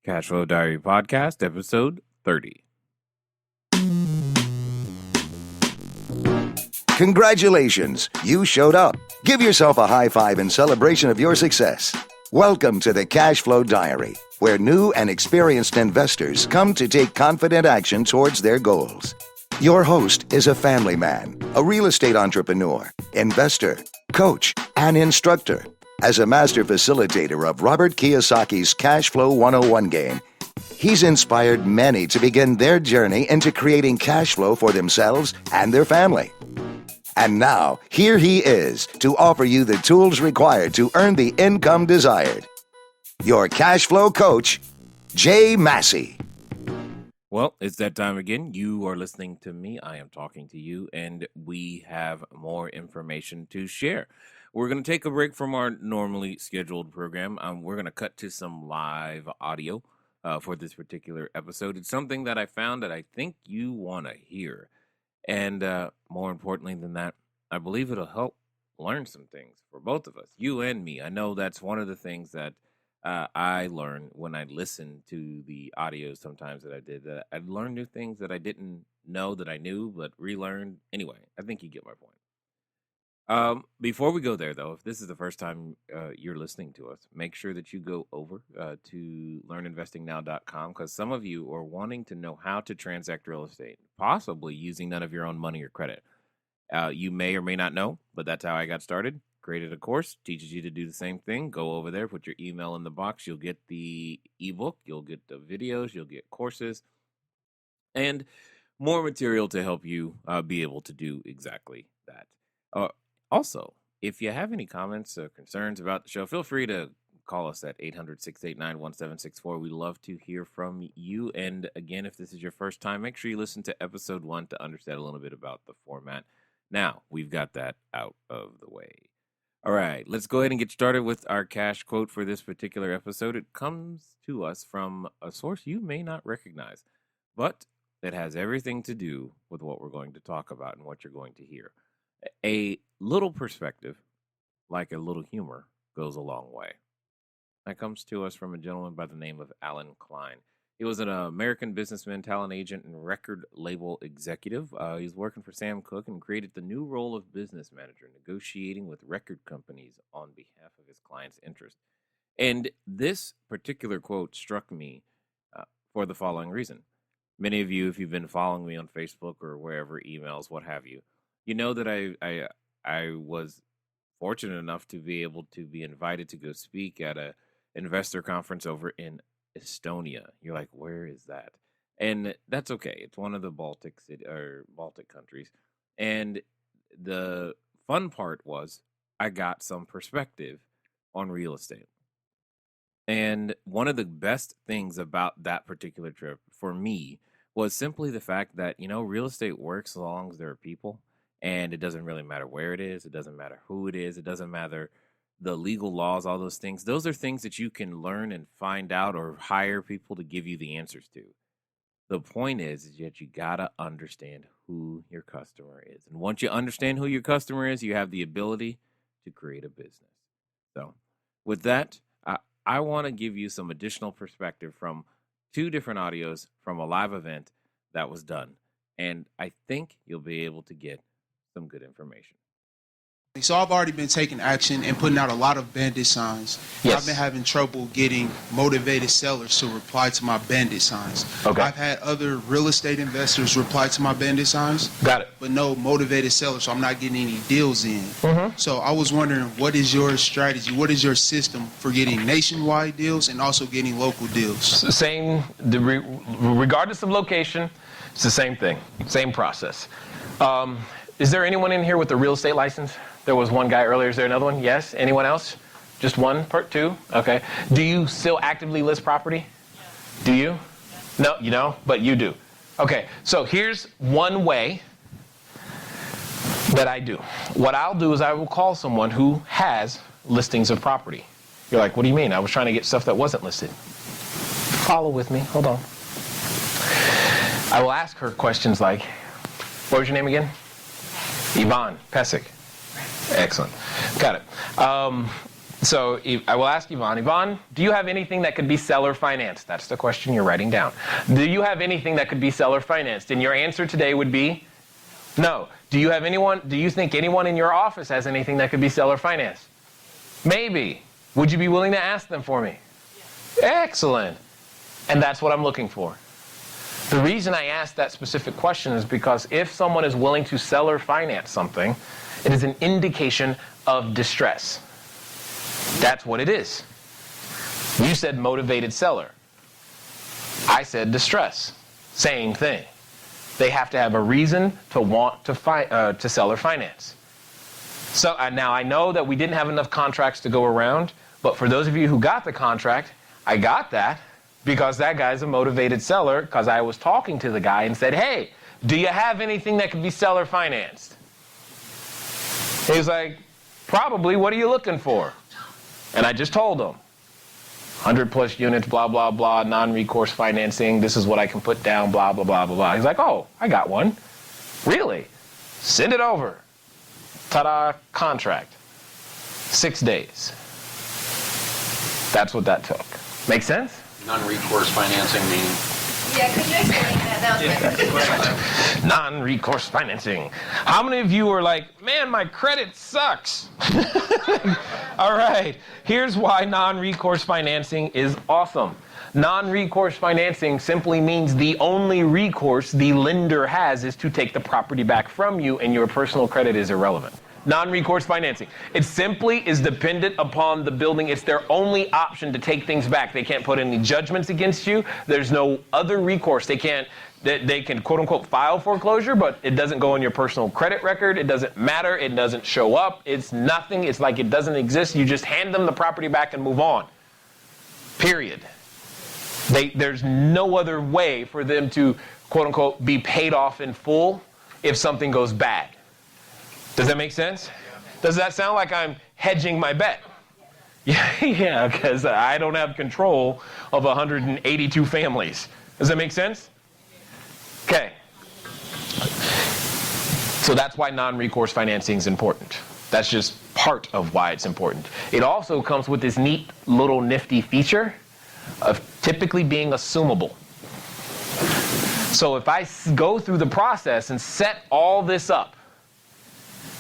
Cashflow Diary Podcast, episode 30. Congratulations, you showed up. Give yourself a high five in celebration of your success. Welcome to the Cashflow Diary, where new and experienced investors come to take confident action towards their goals. Your host is a family man, a real estate entrepreneur, investor, coach, and instructor. As a master facilitator of Robert Kiyosaki's Cashflow 101 game, he's inspired many to begin their journey into creating cash flow for themselves and their family. And now, here he is to offer you the tools required to earn the income desired. Your cash flow coach, Jay Massey. Well, it's that time again. You are listening to me. I am talking to you, and we have more information to share. We're going to take a break from our normally scheduled program. We're going to cut to some live audio for this particular episode. It's something that I found that I think you want to hear. And more importantly than that, I believe it'll help learn some things for both of us, you and me. I know that's one of the things that I learn when I listen to the audio sometimes that I did, that I learned new things that I didn't know that I knew, but relearned. Anyway, I think you get my point. Before we go there, though, if this is the first time you're listening to us, make sure that you go over to learninvestingnow.com, because some of you are wanting to know how to transact real estate, possibly using none of your own money or credit. You may or may not know, but that's how I got started. Created a course, teaches you to do the same thing. Go over there, put your email in the box. You'll get the ebook, you'll get the videos, you'll get courses, and more material to help you be able to do exactly that. Also, if you have any comments or concerns about the show, feel free to call us at 800-689-1764. We love to hear from you. And again, if this is your first time, make sure you listen to episode 1 to understand a little bit about the format. Now, we've got that out of the way. All right, let's go ahead and get started with our cash quote for this particular episode. It comes to us from a source you may not recognize, but it has everything to do with what we're going to talk about and what you're going to hear. A little perspective, like a little humor, goes a long way. That comes to us from a gentleman by the name of Alan Klein. He was an American businessman, talent agent, and record label executive. He's working for Sam Cooke and created the new role of business manager, negotiating with record companies on behalf of his clients' interest. And this particular quote struck me for the following reason. Many of you, if you've been following me on Facebook or wherever, emails, what have you, you know that I was fortunate enough to be able to be invited to go speak at a investor conference over in Estonia. You're like, where is that? And that's okay. It's one of the Baltic countries. And the fun part was I got some perspective on real estate. And one of the best things about that particular trip for me was simply the fact that, real estate works as long as there are people. And it doesn't really matter where it is. It doesn't matter who it is. It doesn't matter the legal laws, all those things. Those are things that you can learn and find out or hire people to give you the answers to. The point is that you got to understand who your customer is. And once you understand who your customer is, you have the ability to create a business. So with that, I want to give you some additional perspective from 2 different audios from a live event that was done. And I think you'll be able to get some good information. So I've already been taking action and putting out a lot of bandit signs. Yes. I've been having trouble getting motivated sellers to reply to my bandit signs. Okay. I've had other real estate investors reply to my bandit signs. Got it. But no motivated sellers, so I'm not getting any deals in. Mm-hmm. So I was wondering, what is your strategy? What is your system for getting nationwide deals and also getting local deals? Same, regardless of location, it's the same thing, same process. Is there anyone in here with a real estate license? There was one guy earlier. Is there another one? Yes. Anyone else? Just one, two? Okay. Do you still actively list property? Yes. Do you? Yes. No, you know, but you do. Okay. So here's one way that I do. What I'll do is I will call someone who has listings of property. You're like, what do you mean? I was trying to get stuff that wasn't listed. Follow with me. Hold on. I will ask her questions like, what was your name again? Yvonne Pesic. Excellent. Got it. So I will ask Yvonne. Yvonne, do you have anything that could be seller financed? That's the question you're writing down. Do you have anything that could be seller financed? And your answer today would be no. Do you think anyone in your office has anything that could be seller financed? Maybe. Would you be willing to ask them for me? Yeah. Excellent. And that's what I'm looking for. The reason I asked that specific question is because if someone is willing to seller finance something, it is an indication of distress. That's what it is. You said motivated seller. I said distress. Same thing. They have to have a reason to want to seller finance. So now I know that we didn't have enough contracts to go around, but for those of you who got the contract, I got that because that guy's a motivated seller because I was talking to the guy and said, hey, do you have anything that could be seller financed? He was like, probably, what are you looking for? And I just told him, 100 plus units, blah, blah, blah, non-recourse financing, this is what I can put down, blah, blah, blah, blah, blah. He's like, oh, I got one. Really? Send it over. Ta-da, contract. 6 days. That's what that took. Make sense? Non-recourse financing meaning? Yeah, could you explain that? That was my question. Non-recourse financing. How many of you are like, man, my credit sucks? All right, here's why non-recourse financing is awesome. Non-recourse financing simply means the only recourse the lender has is to take the property back from you and your personal credit is irrelevant. Non-recourse financing. It simply is dependent upon the building. It's their only option to take things back. They can't put any judgments against you. There's no other recourse. They can quote unquote file foreclosure, but it doesn't go on your personal credit record. It doesn't matter. It doesn't show up. It's nothing. It's like it doesn't exist. You just hand them the property back and move on. Period. There's no other way for them to quote unquote be paid off in full if something goes bad. Does that make sense? Does that sound like I'm hedging my bet? Yeah, because I don't have control of 182 families. Does that make sense? Okay. So that's why non-recourse financing is important. That's just part of why it's important. It also comes with this neat little nifty feature of typically being assumable. So if I go through the process and set all this up,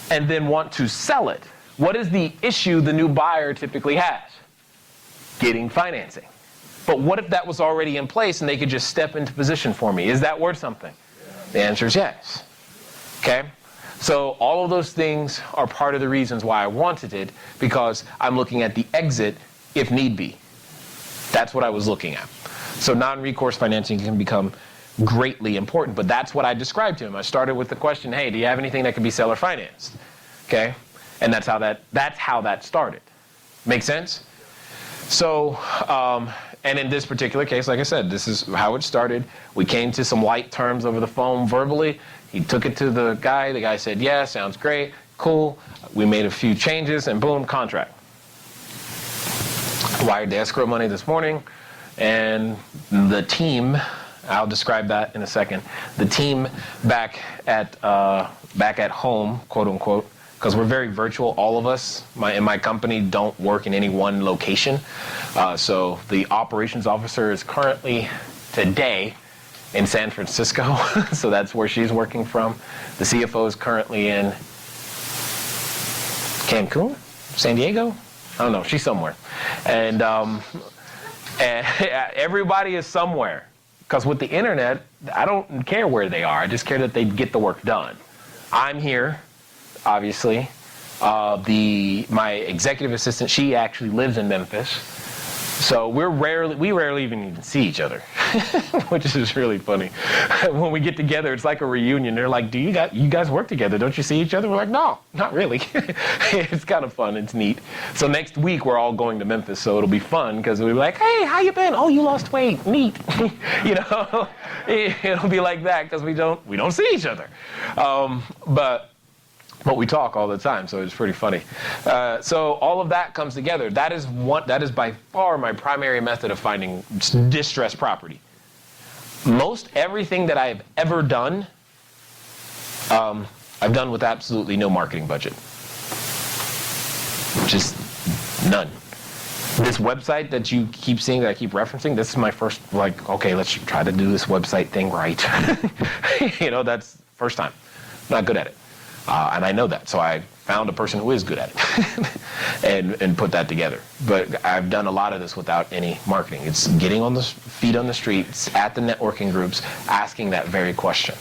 and then want to sell it, what is the issue the new buyer typically has? Getting financing. But what if that was already in place and they could just step into position for me? Is that worth something? The answer is yes. Okay? So all of those things are part of the reasons why I wanted it, because I'm looking at the exit if need be. That's what I was looking at. So non-recourse financing can become greatly important, but that's what I described to him. I started with the question, hey, do you have anything that can be seller financed? Okay, and that's how that started. Make sense? So, and in this particular case, like I said, this is how it started. We came to some light terms over the phone verbally. He took it to the guy. The guy said, yeah, sounds great, cool. We made a few changes, and boom, contract. Wired the escrow money this morning, and the team, I'll describe that in a second. The team back at home, quote unquote, because we're very virtual, all of us in my company don't work in any one location. So the operations officer is currently today in San Francisco, so that's where she's working from. The CFO is currently in Cancun, San Diego? I don't know, she's somewhere. And everybody is somewhere. Because with the internet, I don't care where they are. I just care that they get the work done. I'm here, obviously. My executive assistant, she actually lives in Memphis. So we rarely even see each other, which is really funny. When we get together, it's like a reunion. They're like, you guys work together? Don't you see each other? We're like, no, not really. It's kind of fun. It's neat. So next week, we're all going to Memphis. So it'll be fun because we'll be like, hey, how you been? Oh, you lost weight. Neat. You know, it'll be like that because we don't see each other. But we talk all the time, so it's pretty funny. So all of that comes together. That is by far my primary method of finding distressed property. Most everything that I've ever done, I've done with absolutely no marketing budget. Just None. This website that you keep seeing, that I keep referencing, this is my first, like, okay, let's try to do this website thing right. That's first time. Not good at it. And I know that, so I found a person who is good at it and put that together. But I've done a lot of this without any marketing. It's getting on the feet on the streets, at the networking groups, asking that very question,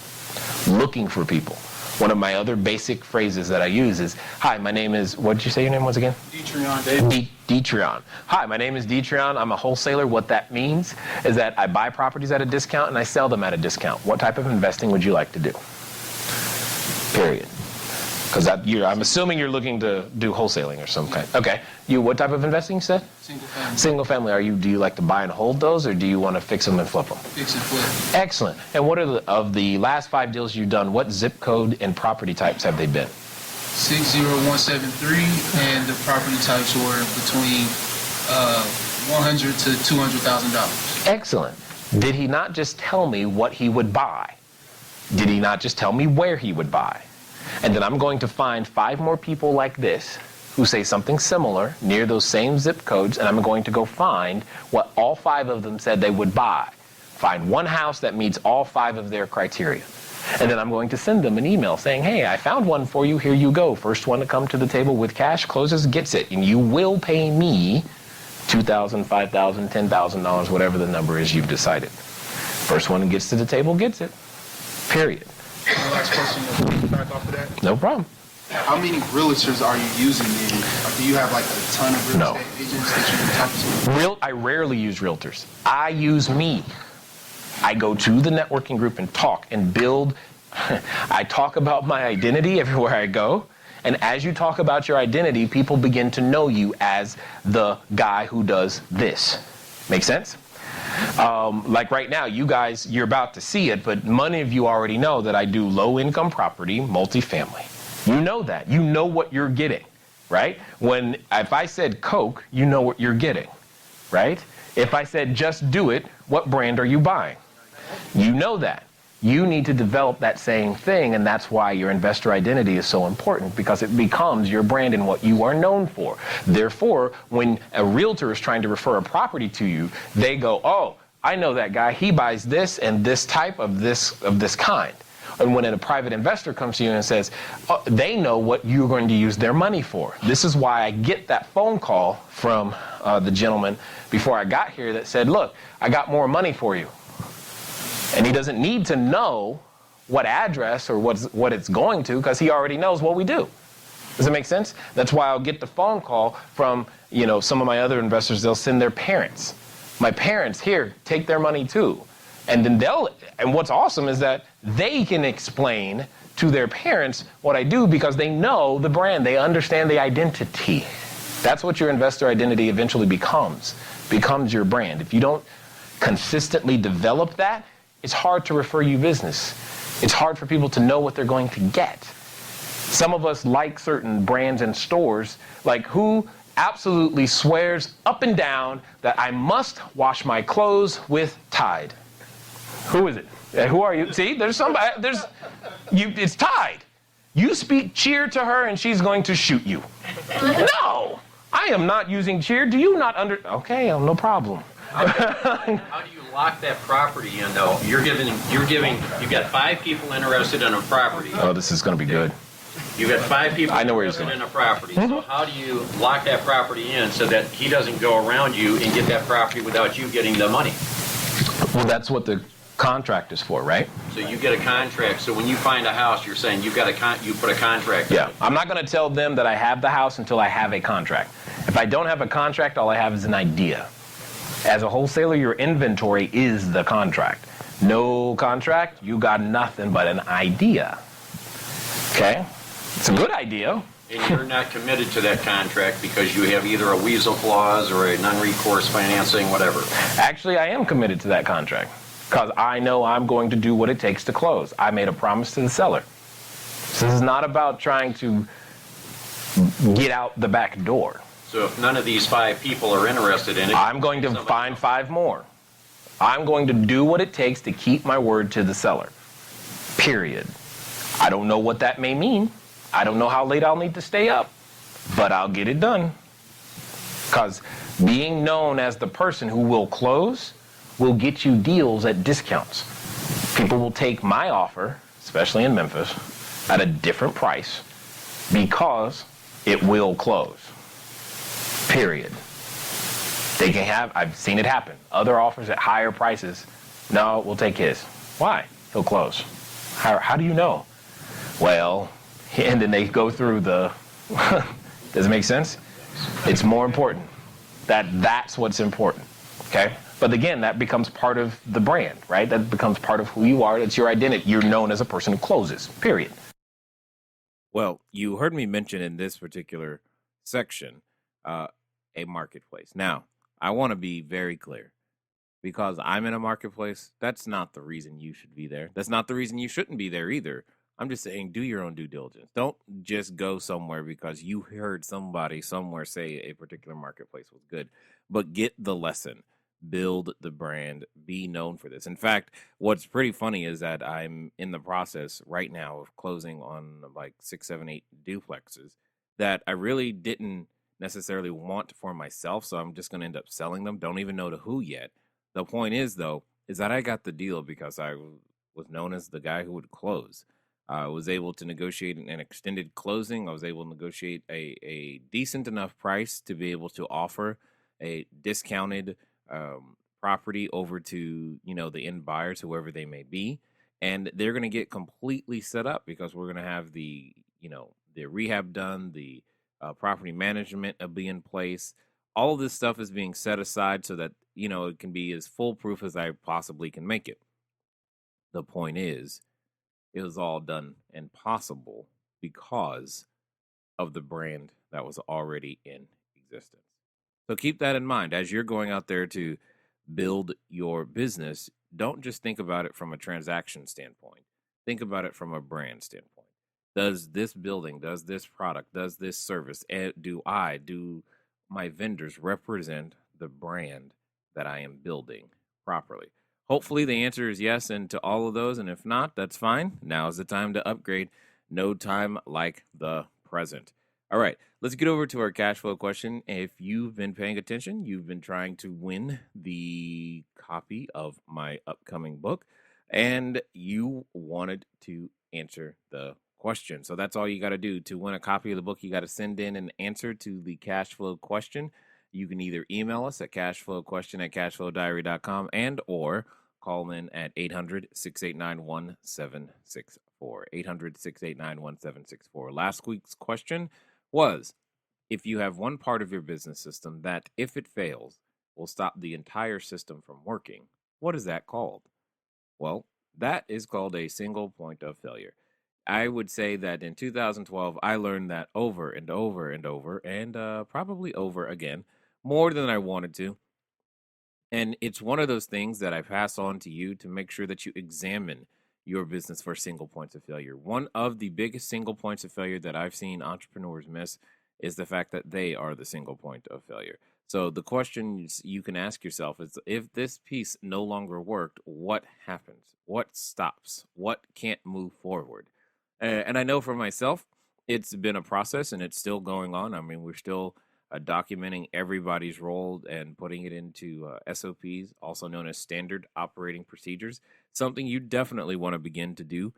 looking for people. One of my other basic phrases that I use is, hi, my name is, what did you say your name was again? Detrion. Detrion. Hi, my name is Detrion. I'm a wholesaler. What that means is that I buy properties at a discount and I sell them at a discount. What type of investing would you like to do? Period. Because I'm assuming you're looking to do wholesaling or some kind. Okay. What type of investing you said? Single family. Single family. Do you like to buy and hold those, or do you want to fix them and flip them? Fix and flip. Excellent. And what are of the last 5 deals you've done, what zip code and property types have they been? 60173, and the property types were between $100,000 to $200,000. Excellent. Did he not just tell me what he would buy? Did he not just tell me where he would buy? And then I'm going to find 5 more people like this who say something similar near those same zip codes, and I'm going to go find what all 5 of them said they would buy. Find one house that meets all 5 of their criteria. And then I'm going to send them an email saying, hey, I found one for you, here you go. First one to come to the table with cash closes gets it, and you will pay me $2,000, $5,000, $10,000, whatever the number is you've decided. First one that gets to the table gets it. Period. My last question, back off of that. No problem. How many realtors are you using then? Do you have like a ton of real estate agents that you can talk to? I rarely use realtors. I use me. I go to the networking group and talk and build. I talk about my identity everywhere I go. And as you talk about your identity, people begin to know you as the guy who does this. Make sense? Like right now, you guys, you're about to see it, but many of you already know that I do low-income property, multifamily. You know that. You know what you're getting, right? If I said Coke, you know what you're getting, right? If I said just do it, what brand are you buying? You know that. You need to develop that same thing, and that's why your investor identity is so important, because it becomes your brand and what you are known for. Therefore, when a realtor is trying to refer a property to you, they go, oh, I know that guy. He buys this and this type of this kind. And when a private investor comes to you and says, oh, they know what you're going to use their money for. This is why I get that phone call from the gentleman before I got here that said, look, I got more money for you. And he doesn't need to know what address or what it's going to, because he already knows what we do. Does it make sense? That's why I'll get the phone call from, some of my other investors. They'll send their parents. My parents, here, take their money too. And then and what's awesome is that they can explain to their parents what I do, because they know the brand. They understand the identity. That's what your investor identity eventually becomes your brand. If you don't consistently develop that, it's hard to refer you business. It's hard for people to know what they're going to get. Some of us like certain brands and stores, like who absolutely swears up and down that I must wash my clothes with Tide. Who is it? Who are you? See, there's somebody, it's Tide. You speak cheer to her and she's going to shoot you. No, I am not using cheer. Do you not okay, no problem. How do you lock that property in though? You've got 5 people interested in a property. Oh, this is going to be good. You've got 5 people I know where interested he's in going. a property. So how do you lock that property in so that he doesn't go around you and get that property without you getting the money? Well, that's what the contract is for, right? So you get a contract. So when you find a house, you're saying you put a contract. Yeah, I'm not going to tell them that I have the house until I have a contract. If I don't have a contract, all I have is an idea. As a wholesaler, your inventory is the contract. No contract, you got nothing but an idea. Okay? It's a good idea. And you're not committed to that contract because you have either a weasel clause or a non-recourse financing, whatever. Actually, I am committed to that contract because I know I'm going to do what it takes to close. I made a promise to the seller. So this is not about trying to get out the back door. So if none of these 5 people are interested in it, I'm going to find 5 more. I'm going to do what it takes to keep my word to the seller. Period. I don't know what that may mean. I don't know how late I'll need to stay up, but I'll get it done. Because being known as the person who will close will get you deals at discounts. People will take my offer, especially in Memphis, at a different price because it will close. Period. They can have, I've seen it happen, other offers at higher prices. No, we'll take his. Why? He'll close. How do you know? Well, and then they go through the, does it make sense? It's more important. That's what's important, okay? But again, that becomes part of the brand, right? That becomes part of who you are. That's your identity. You're known as a person who closes, period. Well, you heard me mention in this particular section a marketplace. Now, I want to be very clear. Because I'm in a marketplace, that's not the reason you should be there. That's not the reason you shouldn't be there either. I'm just saying, do your own due diligence. Don't just go somewhere because you heard somebody somewhere say a particular marketplace was good. But get the lesson. Build the brand. Be known for this. In fact, what's pretty funny is that I'm in the process right now of closing on like 6, 7, 8 duplexes that I really didn't necessarily want for myself. So I'm just going to end up selling them. Don't even know to who yet. The point is, though, is that I got the deal because I was known as the guy who would close. I was able to negotiate an extended closing. I was able to negotiate a decent enough price to be able to offer a discounted property over to, the end buyers, whoever they may be. And they're going to get completely set up because we're going to have the rehab done, the property management will be in place. All of this stuff is being set aside so that, it can be as foolproof as I possibly can make it. The point is, it was all done and possible because of the brand that was already in existence. So keep that in mind as you're going out there to build your business. Don't just think about it from a transaction standpoint. Think about it from a brand standpoint. Does this building, does this product, does this service, do my vendors represent the brand that I am building properly? Hopefully the answer is yes, and to all of those, and if not, that's fine. Now is the time to upgrade. No time like the present. All right, let's get over to our cash flow question. If you've been paying attention, you've been trying to win the copy of my upcoming book, and you wanted to answer the question. So that's all you got to do. To win a copy of the book, you got to send in an answer to the cash flow question. You can either email us at cashflowquestion@cashflowdiary.com and or call in at 800-689-1764. 800-689-1764. Last week's question was, if you have one part of your business system that, if it fails, will stop the entire system from working, what is that called? Well, that is called a single point of failure. I would say that in 2012, I learned that over and over and over, and probably over again, more than I wanted to. And it's one of those things that I pass on to you to make sure that you examine your business for single points of failure. One of the biggest single points of failure that I've seen entrepreneurs miss is the fact that they are the single point of failure. So the question you can ask yourself is, if this piece no longer worked, what happens? What stops? What can't move forward? And I know for myself, it's been a process and it's still going on. I mean, we're still documenting everybody's role and putting it into SOPs, also known as standard operating procedures, something you definitely want to begin to do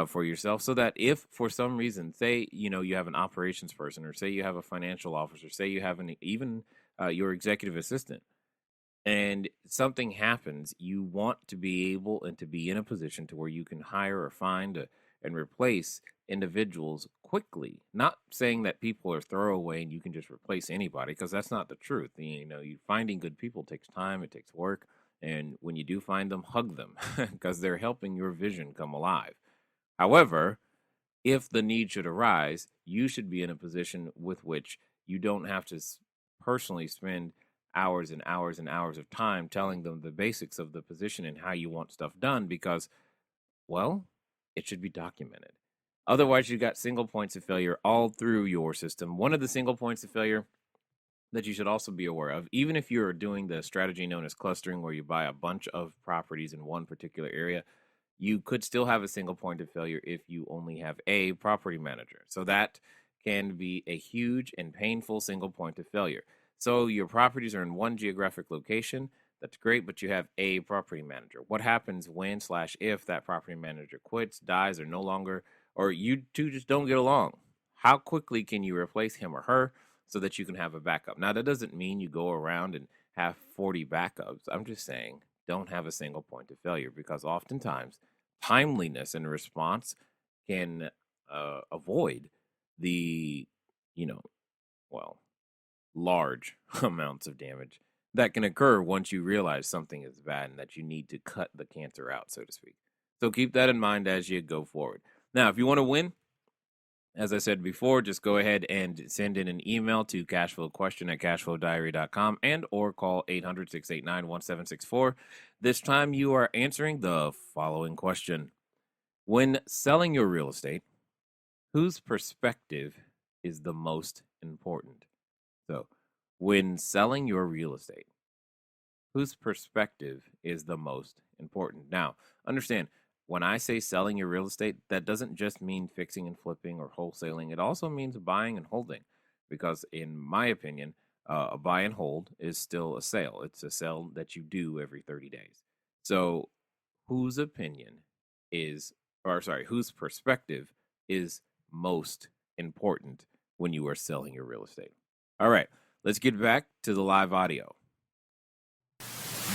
for yourself, so that if for some reason, say, you have an operations person, or say you have a financial officer, say you have even your executive assistant, and something happens, you want to be able and to be in a position to where you can hire or find and replace individuals quickly. Not saying that people are throwaway and you can just replace anybody, because that's not the truth. You finding good people takes time, it takes work, and when you do find them, hug them because they're helping your vision come alive. However, if the need should arise, you should be in a position with which you don't have to personally spend hours and hours and hours of time telling them the basics of the position and how you want stuff done, because, well, it should be documented. Otherwise, you got single points of failure all through your system. One of the single points of failure that you should also be aware of, even if you're doing the strategy known as clustering, where you buy a bunch of properties in one particular area, you could still have a single point of failure if you only have a property manager. So that can be a huge and painful single point of failure. So your properties are in one geographic location. That's great, but you have a property manager. What happens when/if that property manager quits, dies, or no longer, or you two just don't get along? How quickly can you replace him or her so that you can have a backup? Now, that doesn't mean you go around and have 40 backups. I'm just saying don't have a single point of failure, because oftentimes timeliness in response can avoid the, you know, well, large amounts of damage that can occur once you realize something is bad and that you need to cut the cancer out, so to speak. So keep that in mind as you go forward. Now, if you want to win, as I said before, just go ahead and send in an email to cashflowquestion@cashflowdiary.com and or call 800-689-1764. This time you are answering the following question. When selling your real estate, whose perspective is the most important? So, when selling your real estate, whose perspective is the most important? Now, understand, when I say selling your real estate, that doesn't just mean fixing and flipping or wholesaling. It also means buying and holding, because in my opinion, a buy and hold is still a sale. It's a sale that you do every 30 days. So whose whose perspective is most important when you are selling your real estate? All right, let's get back to the live audio.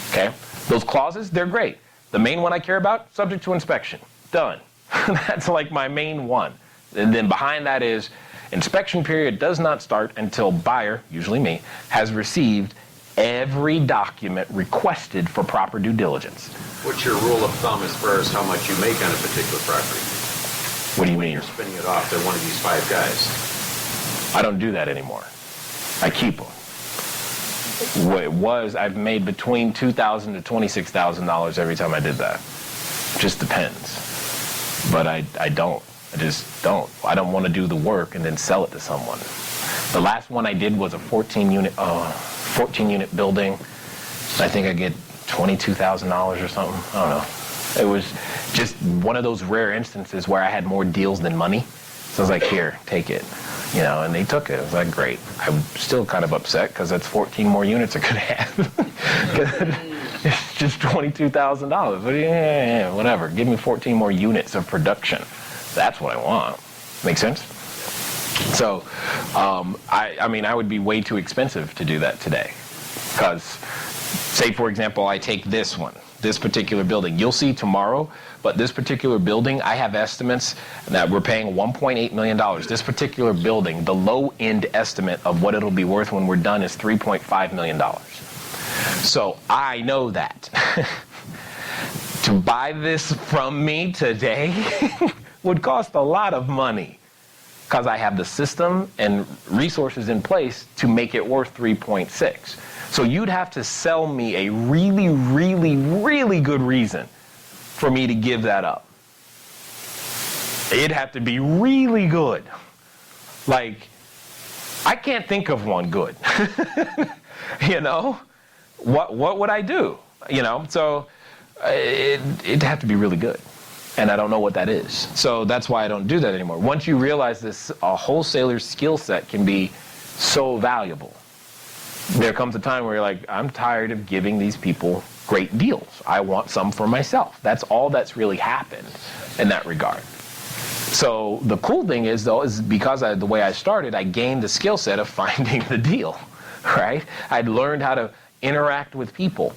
Okay, those clauses, they're great. The main one I care about, subject to inspection. Done. That's like my main one. And then behind that is inspection period does not start until buyer, usually me, has received every document requested for proper due diligence. What's your rule of thumb as far as how much you make on a particular property? What do you mean? You're spinning it off to one of these 5 guys. I don't do that anymore. I keep them. What it was, I've made between $2,000 to $26,000 every time I did that. Just depends. But I don't. I just don't. I don't want to do the work and then sell it to someone. The last one I did was a 14-unit building. I think I get $22,000 or something. I don't know. It was just one of those rare instances where I had more deals than money. So I was like, here, take it. You know, and they took it. It was like, great. I'm still kind of upset because that's 14 more units I could have. It's just $22,000. But yeah, whatever. Give me 14 more units of production. That's what I want. Make sense? So, I mean, I would be way too expensive to do that today. Because, say, for example, I take this particular building. You'll see tomorrow, but this particular building, I have estimates that we're paying $1.8 million. This particular building, the low-end estimate of what it'll be worth when we're done is $3.5 million. So I know that. To buy this from me today would cost a lot of money, because I have the system and resources in place to make it worth 3.6. So you'd have to sell me a really, really, really good reason for me to give that up. It'd have to be really good. Like, I can't think of one good. You know? What would I do? You know? So it'd have to be really good. And I don't know what that is. So that's why I don't do that anymore. Once you realize this, a wholesaler's skill set can be so valuable. There comes a time where you're like, I'm tired of giving these people great deals. I want some for myself. That's all that's really happened in that regard. So the cool thing is, though, is because the way I started, I gained the skill set of finding the deal, right? I'd learned how to interact with people,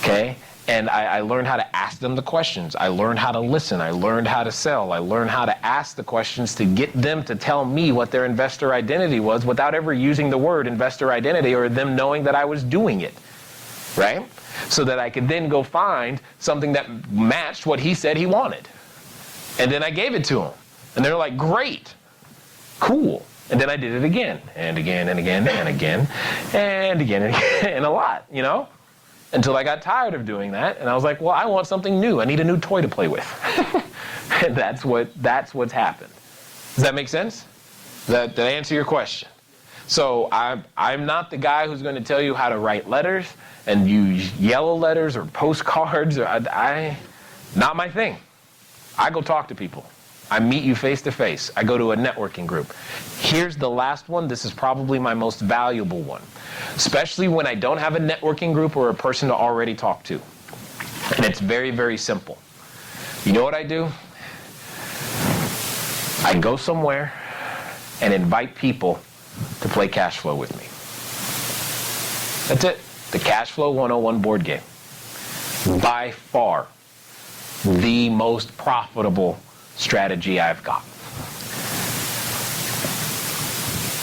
okay? And I learned how to ask them the questions. I learned how to listen. I learned how to sell. I learned how to ask the questions to get them to tell me what their investor identity was without ever using the word investor identity or them knowing that I was doing it, right? So that I could then go find something that matched what he said he wanted. And then I gave it to him. And they're like, great, cool. And then I did it again and again and again and again and again and again, and a lot, you know? Until I got tired of doing that, and I was like, well, I want something new. I need a new toy to play with. And that's what's happened. Does that make sense? Did I answer your question? So I'm not the guy who's going to tell you how to write letters and use yellow letters or postcards. Not my thing. I go talk to people. I meet you face to face. I go to a networking group. Here's the last one. This is probably my most valuable one, especially when I don't have a networking group or a person to already talk to. And it's very, very simple. You know what I do? I go somewhere and invite people to play cash flow with me. That's it. The Cash Flow 101 board game. By far, the most profitable strategy I've got.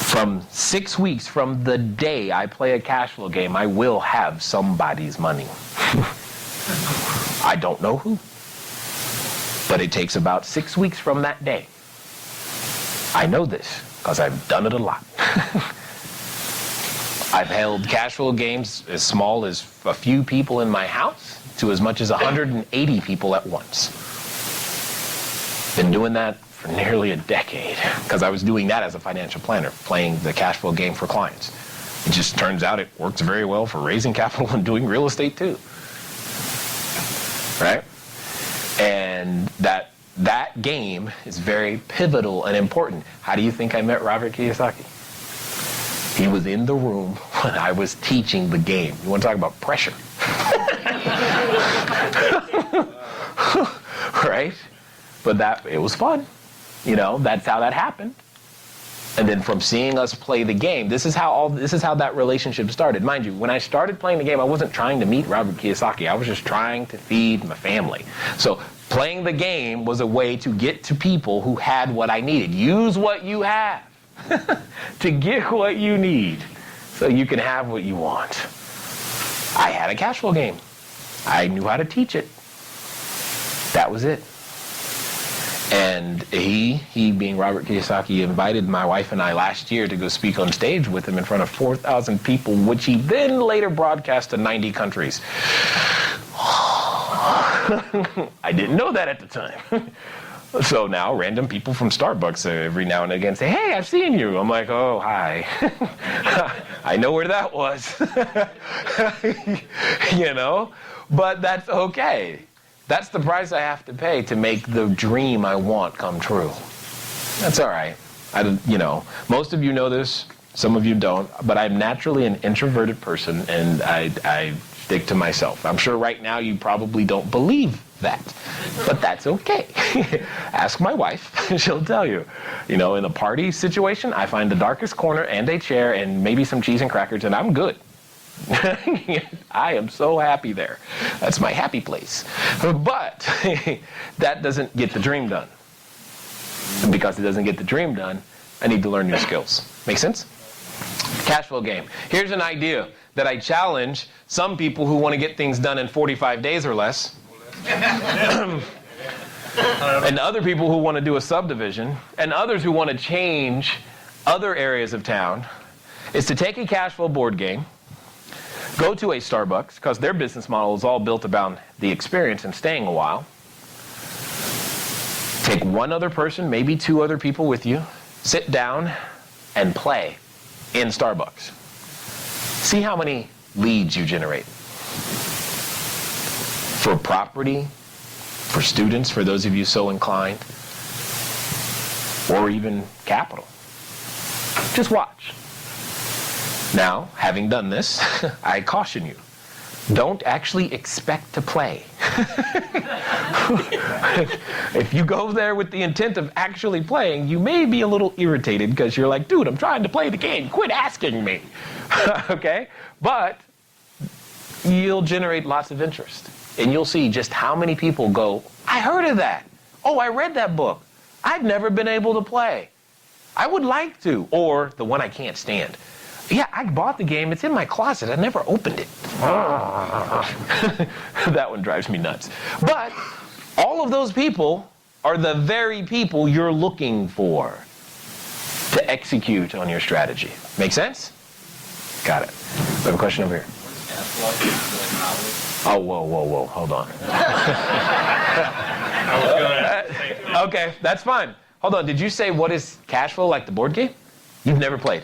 From 6 weeks from the day I play a cash flow game, I will have somebody's money. I don't know who, but it takes about 6 weeks from that day. I know this because I've done it a lot. I've held cash flow games as small as a few people in my house to as much as 180 people at once. Been doing that for nearly a decade because I was doing that as a financial planner, playing the cash flow game for clients. It just turns out it works very well for raising capital and doing real estate too. Right? And that game is very pivotal and important. How do you think I met Robert Kiyosaki? He was in the room when I was teaching the game. You want to talk about pressure? Right? But it was fun. You know, that's how that happened. And then from seeing us play the game, this is how that relationship started. Mind you, when I started playing the game, I wasn't trying to meet Robert Kiyosaki. I was just trying to feed my family. So playing the game was a way to get to people who had what I needed. Use what you have to get what you need so you can have what you want. I had a cash flow game. I knew how to teach it. That was it. And he being Robert Kiyosaki, invited my wife and I last year to go speak on stage with him in front of 4,000 people, which he then later broadcast to 90 countries. I didn't know that at the time. So now random people from Starbucks every now and again say, hey, I've seen you. I'm like, oh, hi. I know where that was. You know, but that's okay. That's the price I have to pay to make the dream I want come true. That's all right. Most of you know this, some of you don't, but I'm naturally an introverted person, and I stick to myself. I'm sure right now you probably don't believe that, but that's okay. Ask my wife, she'll tell you. You know, in a party situation, I find the darkest corner and a chair and maybe some cheese and crackers, and I'm good. I am so happy there. That's my happy place. But that doesn't get the dream done. And because it doesn't get the dream done, I need to learn new skills. Make sense? Cash flow game. Here's an idea that I challenge some people who want to get things done in 45 days or less. And other people who want to do a subdivision, and others who want to change other areas of town, is to take a cash flow board game, go to a Starbucks, because their business model is all built around the experience and staying a while. Take one other person, maybe two other people with you, sit down and play in Starbucks. See how many leads you generate. For property, for students, for those of you so inclined, or even capital. Just watch. Now, having done this, I caution you, don't actually expect to play. If you go there with the intent of actually playing, you may be a little irritated because you're like, dude, I'm trying to play the game. Quit asking me. Okay? But you'll generate lots of interest. And you'll see just how many people go, I heard of that. Oh, I read that book. I've never been able to play. I would like to. Or the one I can't stand. Yeah, I bought the game. It's in my closet. I never opened it. That one drives me nuts. But all of those people are the very people you're looking for to execute on your strategy. Make sense? Got it. We have a question over here. Oh, whoa. Hold on. Okay, that's fine. Hold on. Did you say what is cash flow, like the board game? You've never played?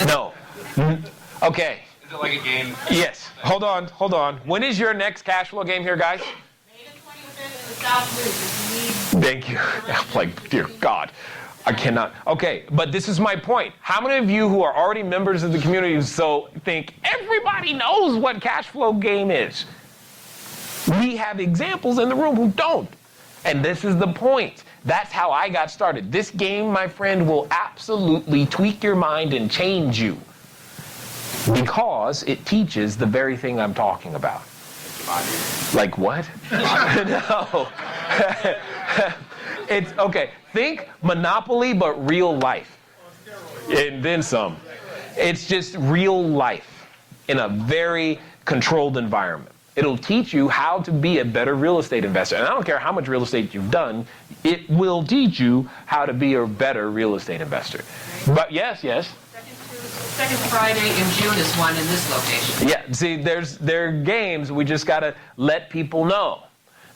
No. Okay. Is it like a game? Yes. Hold on. When is your next cash flow game here, guys? May the 25th and the Stop moving. Thank you. I'm like, dear God, I cannot. Okay, but this is my point. How many of you who are already members of the community think everybody knows what cash flow game is? We have examples in the room who don't. And this is the point. That's how I got started. This game, my friend, will absolutely tweak your mind and change you because it teaches the very thing I'm talking about. Like what? No. It's okay. Think Monopoly, but real life. And then some. It's just real life in a very controlled environment. It'll teach you how to be a better real estate investor. And I don't care how much real estate you've done, it will teach you how to be a better real estate investor. But yes. Second Friday in June is one in this location. Yeah, see, there are games we just got to let people know,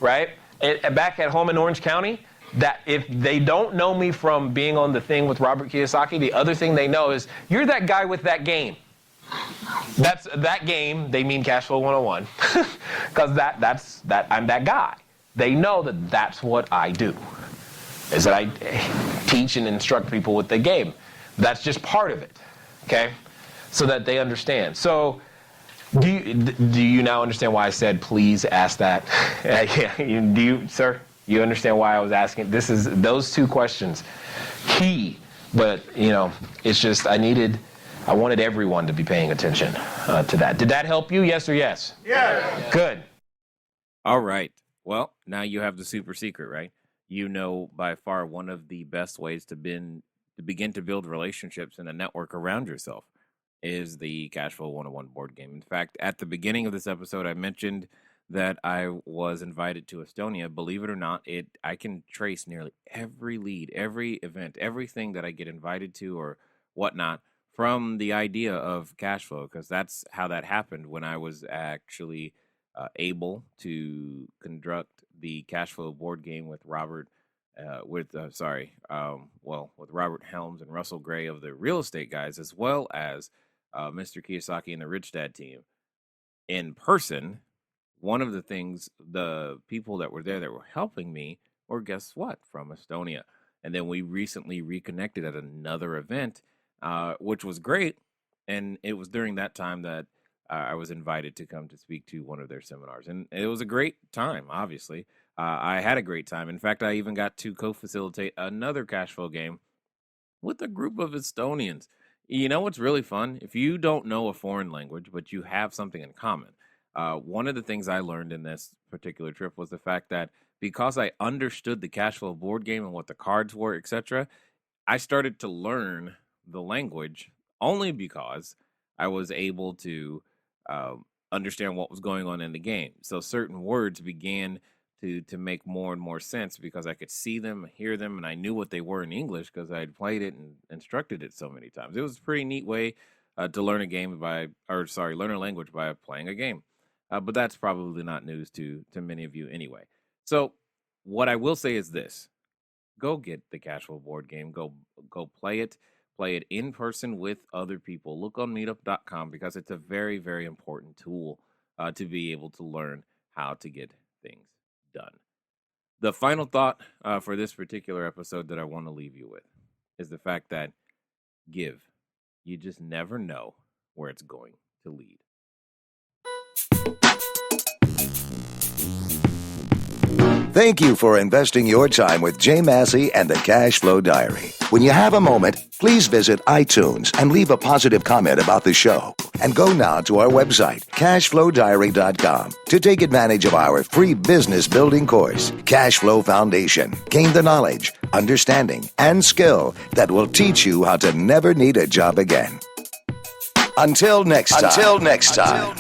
right? Back at home in Orange County, that if they don't know me from being on the thing with Robert Kiyosaki, the other thing they know is, you're that guy with that game. That's that game, they mean Cash Flow 101, because that's I'm that guy. They know that that's what I do, is that I teach and instruct people with the game. That's just part of it, okay? So that they understand. So do you now understand why I said please ask that? Do you, sir? You understand why I was asking? Those two questions, key. But it's just I wanted everyone to be paying attention to that. Did that help you? Yes or yes? Yeah. Good. All right. Well, now you have the super secret, right? You know, by far one of the best ways to begin to build relationships and a network around yourself is the Cash Flow 101 board game. In fact, at the beginning of this episode, I mentioned that I was invited to Estonia. Believe it or not, I can trace nearly every lead, every event, everything that I get invited to or whatnot from the idea of cash flow, because that's how that happened when I was actually able to conduct the cash flow board game with Robert Helms and Russell Gray of the real estate guys, as well as Mr. Kiyosaki and the Rich Dad team in person. One of the things, the people that were there that were helping me were, guess what, from Estonia. And then we recently reconnected at another event, which was great. And it was during that time that I was invited to come to speak to one of their seminars. And it was a great time, obviously. I had a great time. In fact, I even got to co-facilitate another cash flow game with a group of Estonians. You know what's really fun? If you don't know a foreign language, but you have something in common, one of the things I learned in this particular trip was the fact that because I understood the cash flow board game and what the cards were, etc., I started to learn the language only because I was able to understand what was going on in the game. So certain words began to make more and more sense because I could see them, hear them, and I knew what they were in English because I had played it and instructed it so many times. It was a pretty neat way to learn a language by playing a game. But that's probably not news to many of you anyway. So what I will say is this: go get the cash flow board game. Go play it. Play it in person with other people. Look on meetup.com because it's a very, very important tool to be able to learn how to get things done. The final thought for this particular episode that I want to leave you with is the fact that give. You just never know where it's going to lead. Thank you for investing your time with Jay Massey and the Cash Flow Diary. When you have a moment, please visit iTunes and leave a positive comment about the show. And go now to our website, cashflowdiary.com, to take advantage of our free business building course, Cash Flow Foundation. Gain the knowledge, understanding, and skill that will teach you how to never need a job again. Until next time.